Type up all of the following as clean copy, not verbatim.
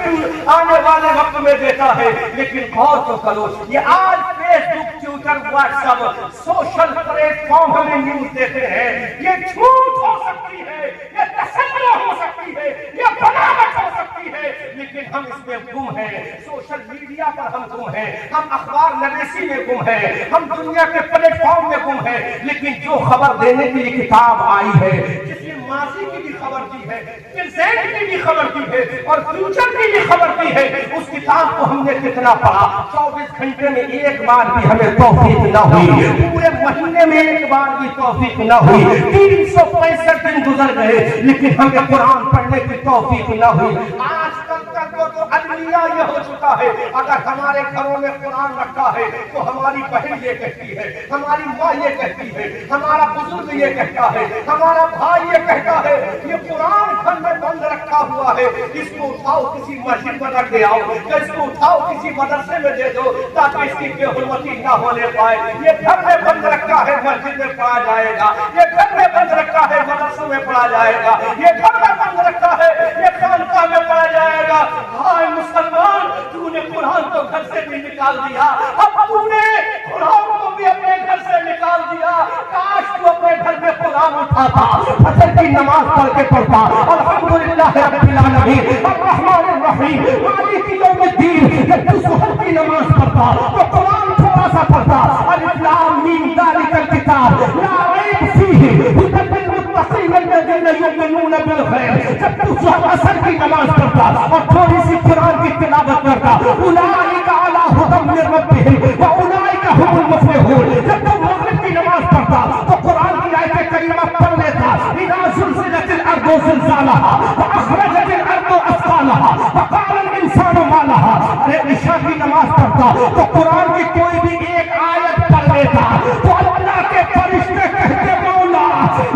آنے والے وقت میں دیتا ہے. لیکن غور تو کرو, یہ آج Facebook, Twitter, WhatsApp, social platform ہمیں نیوز دیتے ہیں. یہ جھوٹ ہو سکتی ہے, یہ تشدد ہو سکتی ہے, یہ بناوٹ ہو سکتی ہے, لیکن ہم اس میں گم ہیں. سوشل میڈیا پر ہم گم ہیں, ہم اخبار نویسی میں گم ہیں, ہم دنیا کے پلیٹ فارم میں گم ہیں. لیکن جو خبر دینے کی کتاب آئی ہے, جس نے ماضی کی بھی خبر دی ہے, پریزنٹ کی بھی خبر دی ہے, اور فیوچر کی بھی خبر دی ہے, اس کتاب کو ہم نے کتنا پڑھا؟ 24 گھنٹے میں ایک بار بھی ہمیں توفیق نہ ہوئی, پورے مہینے میں ایک بار بھی توفیق نہ ہوئی, 365 دن گزر گئے, لیکن ہمیں قرآن پڑھنے کی توفیق نہ ہوئی. آج کل تک تو المیہ یہ ہو چکا ہے, اگر ہمارے گھروں میں قرآن رکھا ہے تو ہماری بہن یہ کہتی ہے, ہماری ماں یہ کہتی ہے, ہمارا بزرگ یہ کہتا ہے, ہمارا بھائی یہ کہتا ہے, یہ قرآن گھر میں بند رکھا ہوا ہے, اس کو اٹھاؤ کسی مسجد میں رکھ دے آؤ, یا اس کو اٹھاؤ کسی مدرسے میں دے دو تاکہ اس کی بے حرمتی نہ ہونے پائے. یہ گھر میں بند رکھا ہے, مسجد میں پڑھا جائے گا. یہ گھر میں بند رکھا ہے, مدرسوں میں پڑھا جائے گا. یہ گھر میں بند رکھا ہے, یہ خانقاہ میں پڑھا جائے گا. ہائے مسلمان, تو نے قرآن کو گھر سے بھی نکال دیا, اب تو نے قرآن کو بھی اپنے گھر سے نکال دیا. کاش تو اپنے گھر میں قرآن اٹھاتا, فجر کی نماز پڑھ کے پڑھتا, الحمدللہ رب العالمین الرحمن الرحیم مالک یوم الدین, جب تو ظہر کی نماز پڑھتا تو قرآن تھوڑا سا پڑھتا, الف لام میم ذالک الکتاب لا ریب فیہ ھدی للمتقین الذین یؤمنون بالغیب. جب تو ظہر عصر کی نماز پڑھتا اور تھوڑی سی قرآن کی تلاوت کرتا, اولئک علی ھدی من ربہم واولئک ھم المفلحون. جب تو مغرب کی نماز پڑھتا تو قرآن کی آیت کریمہ پڑھ لیتا, اذا زلزلت الارض زلزالها واخرجت الارض اثقالها وقال الانسان ما لها. ارے عشاء کی نماز پڑھتا تو قرآن کی کوئی بھی ایک آیت پڑھ لیتا تو اللہ کے فرشتے کہتے, مولا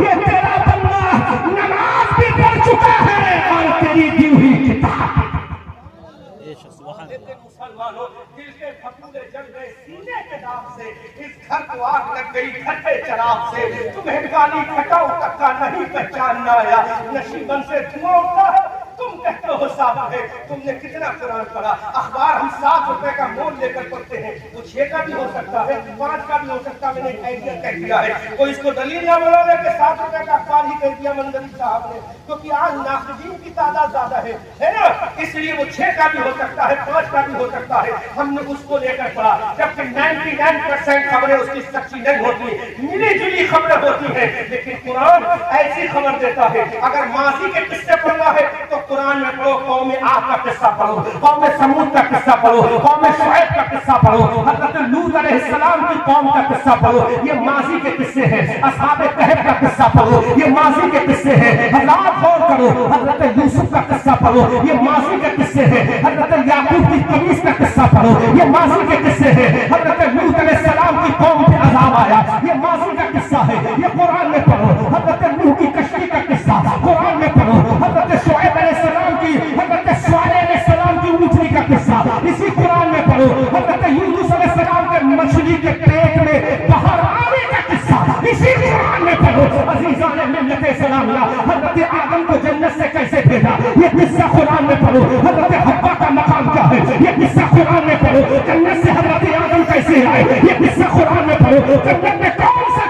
یہ تیرا بندہ نماز بھی پڑھ چکا ہے اور تیری دی ہوئی کتاب. لیکن مسلمانوں, دل کے پھپھولے جل گئے سینے کے داغ سے, اس گھر کو آگ لگ گئی گھر کے چراغ سے. تمہیں کالی کھٹاؤ تک کا نہیں پہچاننا آیا, نشیبن سے دھواں اٹھتا ہے, تم کہتے ہو صاف ہے. تم نے کتنا قرآن پڑھا؟ اخبار ہم 7 روپے کا مول لے کر پڑھتے ہیں, وہ 6 کا بھی ہو سکتا ہے, 5 کا بھی ہو سکتا ہے. میں نے ایک آئیڈیا کہہ دیا ہے, کوئی اس کو دلیل نہ بنا لے کہ 7 روپے کا اخبار ہی کہہ دیا منظری صاحب نے, کیونکہ آج ناقدین کی تعداد زیادہ ہے نا, اس لیے وہ 6 کا بھی ہو سکتا ہے, 5 کا بھی ہو سکتا ہے. ہم نے اس کو لے کر پڑھا, جبکہ 99% خبریں اس کی سچی نہیں ہوتی, ملی جلی خبریں ہوتی ہیں. لیکن قرآن ایسی خبر دیتا ہے. اگر ماضی کے قصے پڑھنا ہے تو قرآن میں پڑھو, قوم عاد کا قصہ پڑھو, قوم سمود کا قصہ پڑھو, قوم شعیب کا قصہ پڑھو, حضرت لوط علیہ السلام کی قوم کا قصہ پڑھو. یہ ماضی کے قصے ہیں. اصحاب کہف کا قصہ پڑھو, یہ ماضی کے قصے ہیں. حضرات غور کرو, حضرت یوسف کا قصہ پڑھو, یہ ماضی کے قصے ہیں. حضرت یعقوب کی قمیص کا قصہ پڑھو, یہ ماضی کے قصے ہیں. حضرت لوط علیہ السلام کی قوم پہ عذاب آیا, یہ ماضی کا قصہ ہے, یہ قرآن میں پڑھو. حضرت نوح کی کشتی کا قصہ قرآن میں پڑھو. حضرت شعیب علیہ السلام کی, حضرت صالح علیہ السلام کی اونٹنی کا قصہ اسی قرآن میں پڑھو. حضرت یونس علیہ السلام کے مچھلی کے پیٹ میں باہر آنے کا قصہ اسی قرآن میں پڑھو. عزیزان ملت اسلامیہ, حضرت آدم کو جنت سے کیسے بھیجا, یہ قصہ قرآن میں پڑھو. حضرت حوا کا مقام کیا ہے, یہ قصہ قرآن میں پڑھو. جنت سے حضرت آدم کیسے آئے, یہ قصہ قرآن میں پڑھو. جنت میں کون سے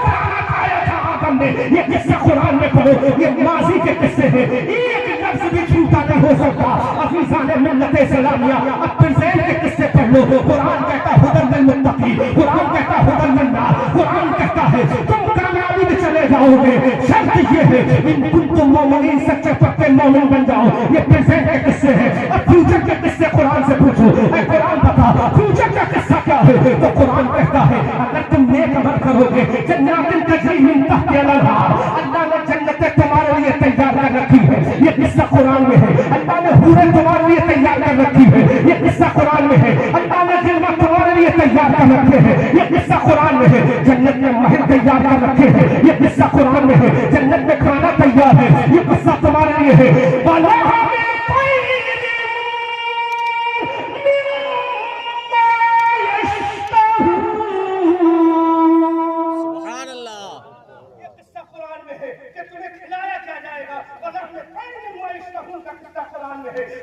آیا تھا آدم نے, یہ قصہ قرآن میں پڑھو. یہ ماضی کے قصے ہیں, ایک لفظ بھی جھوٹا نہیں ہو سکتا. عزیزان ملت اسلامیہ, اب پرزین کے قصے پڑھ لو. قرآن کہتا ہدی للمتقین, قرآن کہتا ہدی للناس, قرآن کہتا ہے تم کامیابی میں چلے جاؤ گے, شرط یہ ہے ان کنتم مومنین, سچے پکے مومن بن جاؤ. یہ پرزین کے قصے ہیں. اب فیوچر کے قصے قرآن سے پوچھو, اے قرآن بتا فیوچر کا قصہ کیا ہے, تو قرآن کہتا ہے اگر تم نیک عمل کرو گے جنات تجری من تحتها الانہار, اللہ نے جنتیں تمہارے لیے تیار کر رکھی ہے. یہ قصہ قرآن میں ہے. اللہ نے حوریں تمہارے لیے تیار کر رکھی ہے. یہ قصہ قرآن میں ہے. اللہ نے غلمان تمہارے لیے تیار کر رکھے ہیں. یہ قصہ قرآن میں ہے. جنت میں محل تیار کر رکھے ہیں. یہ قصہ قرآن میں ہے. جنت میں کھانا تیار ہے. یہ قصہ تمہارے لیے ہے.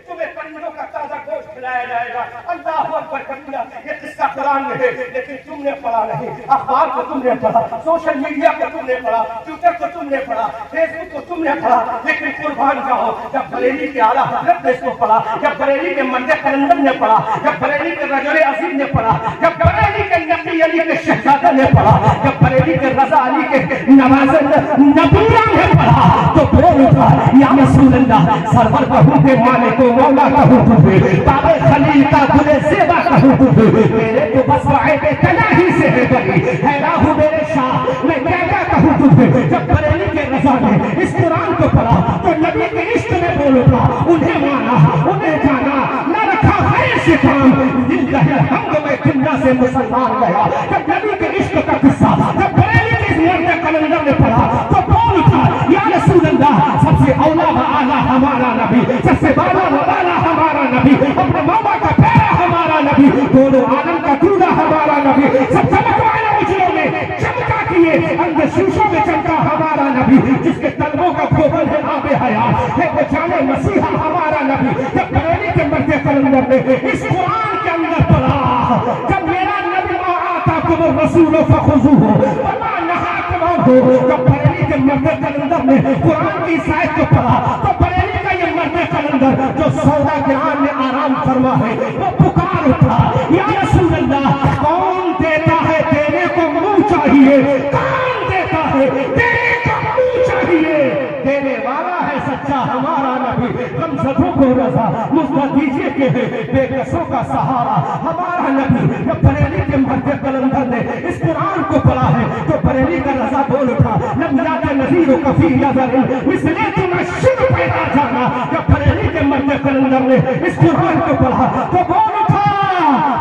تمہیں بکروں کا تازہ گوشت کھلایا جائے گا. اللہ اکبر کبیرہ. یہ قصہ قرآن میں ہے لیکن تم نے پڑھا نہیں. اخبار کو تم نے پڑھا, سوشل میڈیا کو تم نے پڑھا, ٹویٹر کو تم نے پڑھا, فیس بک کو تم نے پڑھا, لیکن قربان جاؤ جب بریلی کے اعلیٰ حضرت نے اس کو پڑھا, جب بریلی کے مرد قلندر نے پڑھا, جب بریلی کے رجل عظیم نے پڑھا, جب بریلی کے نبی علی کے شہزادہ نے پڑھا, جب بریلی کے رضا علی کے نواز نبیرہ نے پڑھا تو بول اٹھا یا رسول اللہ, سرور کہوں کہ مالک و مولا کہوں تجھے, باب خلیل کا گل زیبا کہوں تجھے, میرے تو بس وعیب تناہی سے ہے بری, حیران ہوں میرے شاہ میں کیا کیا کہوں تجھے. جب بریلی کے رضا نے اس قرآن کو پڑھا تو نبی کے عشق میں بول اٹھا, انہیں مانا, انہیں جانا, نہ رکھا خیر سے کام, دل رہے ہنگ میں دنیا سے مسلمان گیا. جب نبی کے عشق کا قصہ جب بریلی کے اس مرد قلندر نے پڑھا تو بول اٹھا یا رسول اللہ, سب سے اولا و اعلیٰ ہمارا نبی, سب سے بالا و بالا ہمارا نبی, اپنے مولا کا پیرا ہمارا نبی, دونوں عالم کا دولہ ہمارا نبی, سب چمک والے اجروں میں چمکا کیے اندر شیشوں میں چمکا ہمارا نبی, جس کے طلبوں کا گوبل ہے آب حیات ہے وہ جانے مسیحا ہمارا نبی. جب بریلی کے مرد قلندر نے اس قرآن کے اندر پڑھا, جب میرا نبی ما آتاکم الرسول فخذوہ وما نہاکم عنہ, جب بریلی کے مرد قلندر نے قرآن کی اس آیت کو پڑھا تو بریلی کا یہ مرد قلندر جو سودا گران میں آرام فرما ہے وہ پکار اٹھا یا رسول اللہ, کون دیتا ہے دینے کو منہ چاہیے, کون دیتا ہے دینے کو منہ چاہیے, دینے والا ہے سچا ہمارا نبی, غمزدوں کو رضا مزدہ دیجئے کہ ہے بے کسوں کا سہارا ہمارا نبی. جب بریلی کے مرد قلندر نے اس قرآن کو پڑھا ہے تو بریلی کا رضا بول اٹھا لم یاد نذیر و کفی نظر مثلے تم اشر پیدا جانا. جب بریلی کے مرد قلندر نے اس قرآن کو پڑھا تو بول اٹھا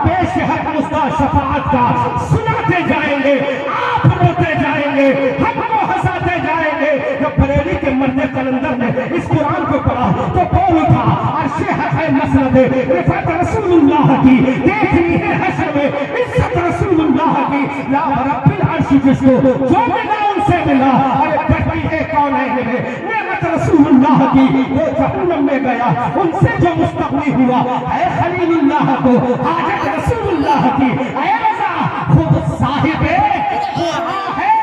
پیش ہے مصطفیٰ شفاعت کا, سناتے جائیں گے, آپ روتے جائیں گے, ہم کو ہنساتے جائیں گے. جب بریلی کے مرد قلندر نے اس قرآن کو پڑھا تو بول اٹھا عرش ہے مسند رفعت رسول اللہ کی, دیکھنی ہے حشر میں عزت رسول اللہ کی, لا رب العرش جس کو جو ملا ان سے ملا, ارے بڑھتی ہے کون ہے نعمت رسول اللہ کی, وہ جہنم میں گیا ان سے جو مستغنی ہوا, اے خلیل اللہ کو حاجت رسول اللہ کی, اے رضا خود صاحب وہاں ہے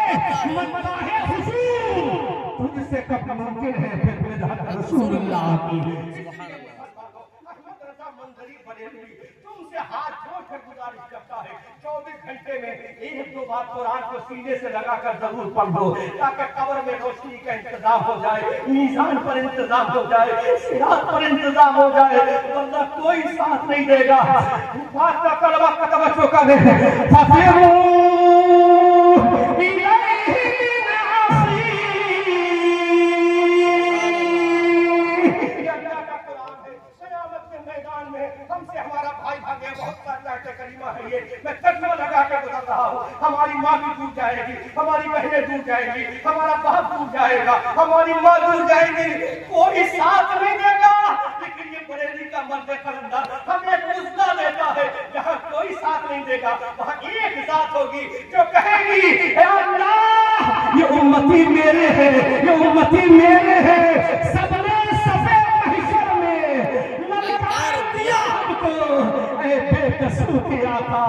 منبع حضور, تجھ سے کب ممکن ہے پھر بدعت رسول اللہ کی. تم سے ہاتھ جوڑ کر گزارش کرتا ہے 24 گھنٹے میں ایک دو بار قرآن کو سینے سے لگا کر ضرور پڑھ لو تاکہ قبر میں روشنی کا انتظام ہو جائے, میزان پر انتظام ہو جائے, صراط پر انتظام ہو جائے, ورنہ کوئی ساتھ نہیں دے گا. بات کا کلمہ کا توجہ کرے ہم سے ہمارا بھائی بھاگے بہت سارا کریمہ ہے یہ, میں ترجمہ لگا کے گزر رہا ہوں. ہماری ماں بھی دور جائے گی, ہماری بہنیں دور جائیں گی, ہمارا باپ دور جائے گا, ہماری ماں دور جائے گی, کوئی ساتھ نہیں دے گا. لیکن یہ بریلی کا مرد قلندر ہمیں مزدہ دیتا ہے, جہاں کوئی ساتھ نہیں دے گا وہاں ایک ذات ہوگی جو کہے گی اے اللہ یہ امتی میرے ہے, یہ امتی میرے ہے. سب نے سفید محشر میں للکار دیا ہم کو, اے بے قصور کے آقا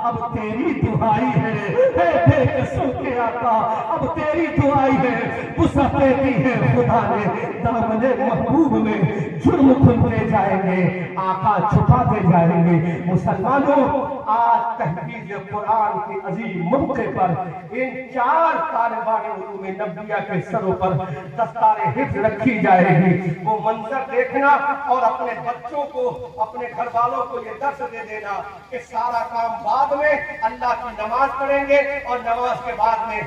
اب تیری دعائی ہے, اے بے قصور کے آقا اب تیری دعائی ہے. وسعت دی ہے خدا نے دامن محبوب میں, جرم کھلتے جائیں گے, آقا چھپاتے جائیں گے. مسلمانوں, آج تحفیظ قرآن کے عظیم موقع پر ان 4 طالبان علوم نبویہ کے سروں پر دستار حفظ رکھی جائے گی. وہ منظر دیکھنا اور اپنے بچوں کو, اپنے گھر والوں کو یہ درس دے دینا کہ سارا کام بعد میں اللہ کی نماز پڑھیں گے اور نماز کے بعد میں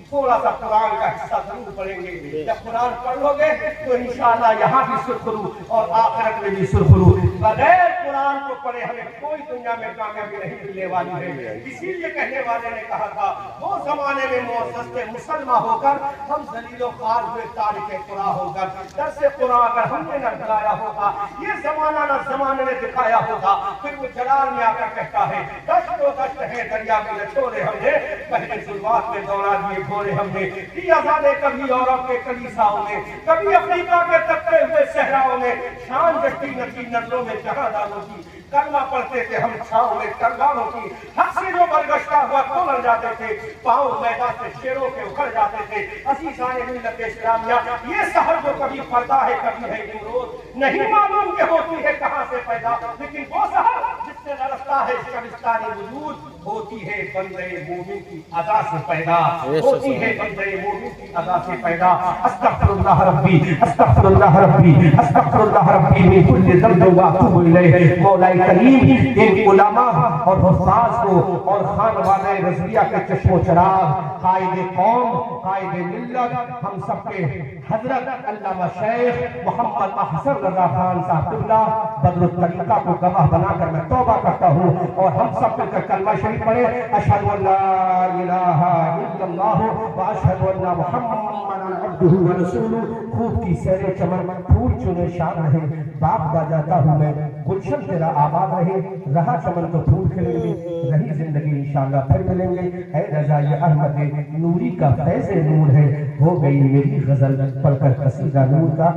تھوڑا سا قرآن کا حصہ ضرور پڑھیں گے. جب قرآن پڑھ لو گے تو انشاءاللہ یہاں بھی سرخرو اور آخرت میں بھی سرخرو. بغیر قرآن کو پڑھے ہمیں کوئی دنیا میں کامیابی نہیں ملنے والی ہے. اسی لیے کہنے والے نے کہا تھا وہ زمانے میں معزز تھے مسلمان ہو کر ہم ذلیل و خوار ہوئے تارک قرآن ہو کر. درس قرآن اگر ہم نے نہ دلایا ہوگا یہ زمانہ نہ زمانے نے دکھایا ہوگا. پھر وہ جلال میں آ کر کہتا ہے دشت و دشت ہے دریا میں نچوڑے ہم نے پہلے ظلمات میں دوڑا دیے گھوڑے ہم نے کی آزادے کبھی یورپ کے کلیساؤں میں کبھی افریقہ کے تپتے ہوئے صحراؤں میں شان جٹی نچی نظروں میں جہاں داروں کی کلمہ پڑھتے تھے ہم چھاؤں میں تلواروں کی حق سے جو برگشتہ ہوا تو لڑ جاتے تھے پاؤں میدان سے شیروں کے اکھڑ جاتے تھے. عزیزان ملت اسلامیہ یہ سحر جو کبھی پڑتا ہے کبھی ہے روز نہیں معلوم کہ ہوتی ہے کہاں سے پیدا لیکن وہ سحر جس سے لرزتا ہے شبستان وجود ہوتی ہے بندے مومن کی ادا سے پیدا ہوتی ہے بندے مومن کی ادا سے پیدا. استغفر اللہ ربی استغفر اللہ ربی استغفر اللہ ربی من کل ذنب واتوب الیہ. مولا کریم ان علماء اور حفاظ کو اور خانوادہ رضویہ کے چشم و چراغ قائد قوم قائد ملت ہم سب کے حضرت علامہ شیخ محمد احسن رضا خان صاحب قبلہ بدر الطریقہ کو گواہ بنا کر میں توبہ کرتا ہوں اور ہم سب مل کر کلمہ شریف پڑھیں اشہد ان لا الہ الا اللہ واشہد ان محمدا عبدہ ورسولہ. خوب کی سیر چمن پھول چنے شاد رہے باغ بجاتا ہوں میں گلشن تیرا آباد رہے رہا چمن تو پھول کھلیں گے رہی زندگی انشاءاللہ پھر ملیں گے. اے رضائے احمد نوری کا فیض نور ہے ہو گئی میری غزل پڑھ کر قصیدہ نور کا.